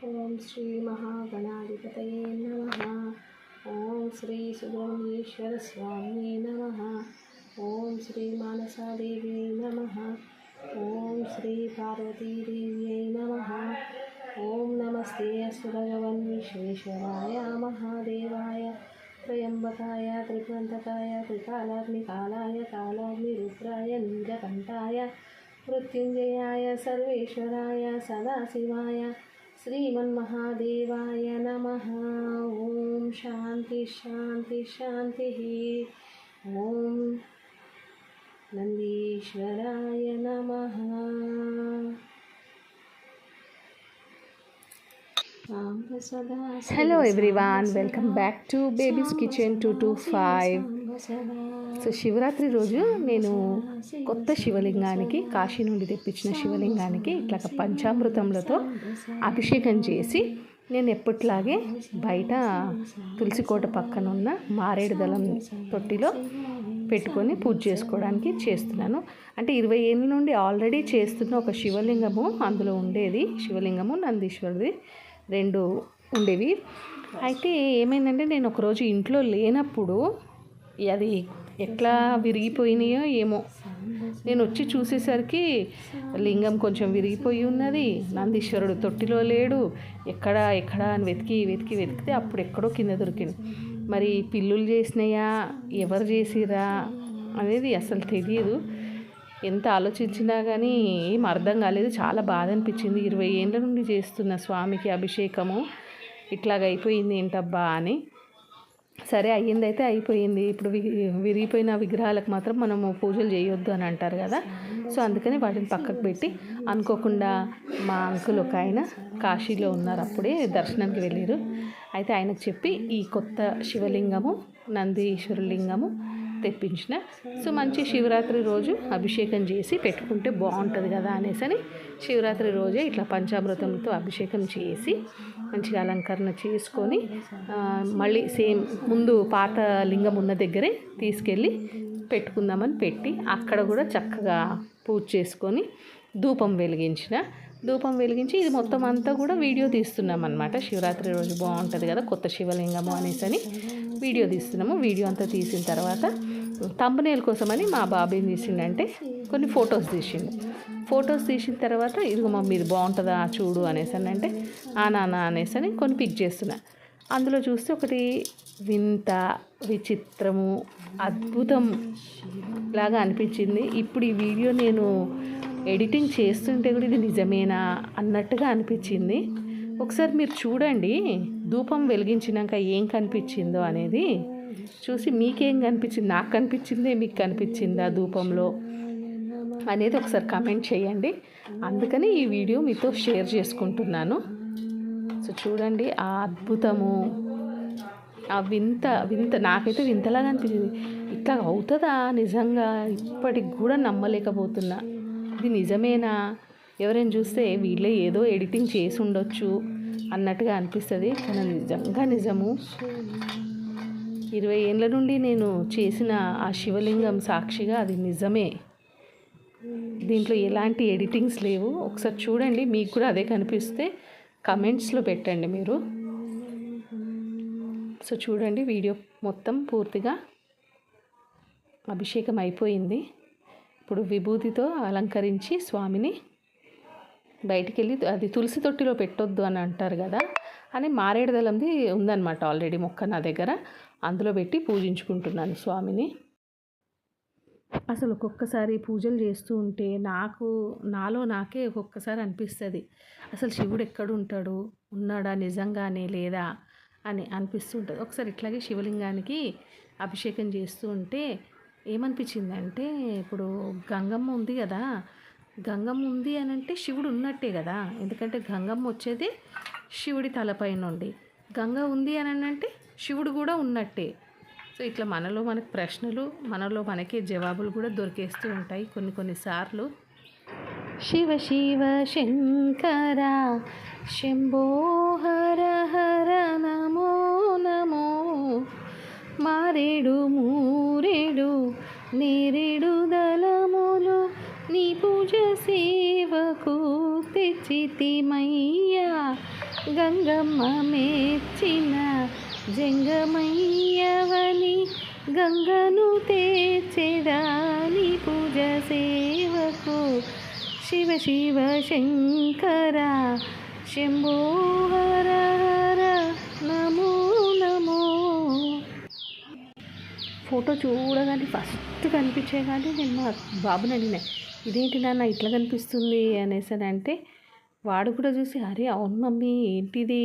ఓం శ్రీ మహాగణాధిపతయే నమః. ఓం శ్రీ సుబ్రహ్మణ్యేశ్వర స్వామియే నమః. ఓం శ్రీ మానసాదేవ్యై నమః. ఓం శ్రీ పార్వతీదేవ్యై నమః. ఓం నమస్తే అస్తు భగవన్ విశ్వేశ్వరాయ మహాదేవాయ త్రయంబకాయ త్రిపురంతకాయ త్రికాలాగ్నికాలాయ కాలాగ్నిరుద్రాయ నీలకంఠాయ మృత్యుంజయాయ సర్వేశ్వరాయ సదాశివాయ శ్రీమన్మహాదేవాయ నమః. ఓం శాంతి శాంతి శాంతి. ఓం నందీశ్వరాయ నమః. Hello everyone, welcome back to babies kitchen 225. So Shivaratri రోజు నేను కొత్త శివలింగానికి, కాశీ నుండి తెప్పించిన శివలింగానికి ఇట్లా పంచామృతములతో అభిషేకం చేసి నేను ఎప్పట్లాగే బయట తులసికోట పక్కన ఉన్న మారేడు దళం తొట్టిలో పెట్టుకొని పూజ చేసుకోవడానికి చేస్తున్నాను. అంటే 20 ఏళ్ళ నుండి ఆల్రెడీ చేస్తున్న ఒక శివలింగము అందులో ఉండేది. శివలింగము నందీశ్వరుది 2 ఉండేవి. అయితే ఏమైందంటే నేను ఒకరోజు ఇంట్లో లేనప్పుడు అది ఎట్లా విరిగిపోయినాయో ఏమో, నేను వచ్చి చూసేసరికి లింగం కొంచెం విరిగిపోయి ఉన్నది. నందీశ్వరుడు తొట్టిలో లేడు. ఎక్కడ అని వెతికితే అప్పుడు ఎక్కడో కింద దొరికింది. మరి పిల్లులు చేసినాయా, ఎవరు చేసిరా అనేది అసలు తెలియదు. ఎంత ఆలోచించినా కానీ ఏం అర్థం కాలేదు. చాలా బాధ అనిపించింది. 20 ఏళ్ళ నుండి చేస్తున్న స్వామికి అభిషేకము ఇట్లాగ అయిపోయింది ఏంటబ్బా అని. సరే, అయ్యిందైతే అయిపోయింది. ఇప్పుడు విరిగిపోయిన విగ్రహాలకు మాత్రం మనము పూజలు చేయొద్దు అని అంటారు కదా. సో అందుకని వాటిని పక్కకు పెట్టి, అనుకోకుండా మా అంకుల్ ఒక ఆయన కాశీలో ఉన్నారు, అప్పుడే దర్శనానికి వెళ్ళారు. అయితే ఆయనకు చెప్పి ఈ కొత్త శివలింగము, నందీశ్వర లింగము తెప్పించిన. సో మంచి శివరాత్రి రోజు అభిషేకం చేసి పెట్టుకుంటే బాగుంటుంది కదా అనేసి శివరాత్రి రోజే ఇట్లా పంచామృతంతో అభిషేకం చేసి మంచిగా అలంకరణ చేసుకొని మళ్ళీ సేమ్ ముందు పాత లింగం ఉన్న దగ్గరే తీసుకెళ్ళి పెట్టుకుందామని పెట్టి, అక్కడ కూడా చక్కగా పూజ చేసుకొని ధూపం వెలిగించి ఇది మొత్తం అంతా కూడా వీడియో తీస్తున్నాం అన్నమాట. శివరాత్రి రోజు బాగుంటుంది కదా కొత్త శివలింగము అనేసి వీడియో తీస్తున్నాము. వీడియో అంతా తీసిన తర్వాత థంబ్నెయిల్ కోసమని మా బాబు ఏం చేసిండంటే కొన్ని ఫొటోస్ తీసిన తర్వాత ఇదిగో మమ్మీ ఇది బాగుంటుందా చూడు అనేసి అంటే నాన్న అనేసి కొన్ని పిక్ చేస్తున్నా. అందులో చూస్తే ఒకటి వింత, విచిత్రము, అద్భుతం లాగా అనిపించింది. ఇప్పుడు ఈ వీడియో నేను ఎడిటింగ్ చేస్తుంటే కూడా ఇది నిజమేనా అన్నట్టుగా అనిపించింది. ఒకసారి మీరు చూడండి, ధూపం వెలిగించినాక ఏం కనిపించిందో అనేది చూసి మీకేం కనిపించింది, నాకు కనిపించిందే మీకు కనిపించిందా ధూపంలో అనేది ఒకసారి కామెంట్ చేయండి. అందుకని ఈ వీడియో మీతో షేర్ చేసుకుంటున్నాను. సో చూడండి, ఆ అద్భుతము, ఆ వింత నాకైతే వింతలాగా అనిపించింది. ఇట్లా అవుతుందా నిజంగా, ఇప్పటికి కూడా నమ్మలేకపోతున్నా. ఇది నిజమేనా, ఎవరైనా చూస్తే వీళ్ళే ఏదో ఎడిటింగ్ చేసి ఉండొచ్చు అన్నట్టుగా అనిపిస్తుంది. కానీ నిజంగా నిజము. 20 ఏళ్ళ నుండి నేను చేసిన ఆ శివలింగం సాక్షిగా అది నిజమే. దీంట్లో ఎలాంటి ఎడిటింగ్స్ లేవు. ఒకసారి చూడండి, మీకు కూడా అదే కనిపిస్తే కమెంట్స్లో పెట్టండి మీరు. సో చూడండి, వీడియో మొత్తం పూర్తిగా అభిషేకం అయిపోయింది. ఇప్పుడు విభూతితో అలంకరించి స్వామిని బయటికి వెళ్ళి, అది తులసి తొట్టిలో పెట్టొద్దు అని అంటారు కదా అని మారేడు దళంది ఉందన్నమాట ఆల్రెడీ మొక్క నా దగ్గర. అందులో పెట్టి పూజించుకుంటున్నాను స్వామిని. అసలు ఒక్కొక్కసారి పూజలు చేస్తూ ఉంటే నాలో నాకే ఒక్కొక్కసారి అనిపిస్తుంది, అసలు శివుడు ఎక్కడుంటాడు, ఉన్నాడా నిజంగానే లేదా అని అనిపిస్తుంటుంది. ఒకసారి ఇట్లాగే శివలింగానికి అభిషేకం చేస్తూ ఉంటే ఏమనిపించిందంటే, ఇప్పుడు గంగమ్మ ఉంది కదా, గంగమ్మ ఉంది అని అంటే శివుడు ఉన్నట్టే కదా. ఎందుకంటే గంగమ్మ వచ్చేది శివుడి తలపై నుండి, గంగ ఉంది అని అంటే శివుడు కూడా ఉన్నట్టే. సో ఇట్లా మనలో మనకు ప్రశ్నలు, మనలో మనకే జవాబులు కూడా దొరికేస్తూ ఉంటాయి కొన్నిసార్లు. శివ శివ శంకర శంభో హర హర నమో నమో, మారేడు మూరేడు నేరేడు దళములు నీ పూజ సేవకు తెచ్చితిమయ్యా గంగమ్మ మెచ్చిన జంగమయ్యవని గంగను తెచ్చెదాని పూజ సేవకు శివ శివ శంకర శంభో హర హర నమో నమో. ఫోటో చూడగానే ఫస్ట్ కనిపించే కానీ నేను మా బాబుని అడిగినా, ఇదేంటి నాన్న ఇట్లా కనిపిస్తుంది అనేసి అని అంటే వాడు కూడా చూసి అరే అవును మమ్మీ ఏంటిది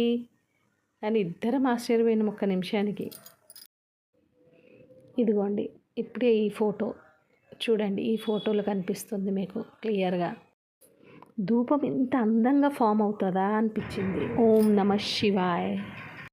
అని ఇద్దరం ఆశ్చర్యపోయినాం ఒక్క నిమిషానికి. ఇదిగోండి ఇప్పుడే ఈ ఫోటో చూడండి, ఈ ఫోటోలో కనిపిస్తుంది మీకు క్లియర్గా. ధూపం ఎంత అందంగా ఫామ్ అవుతుందా అనిపించింది. ఓం నమః శివాయ.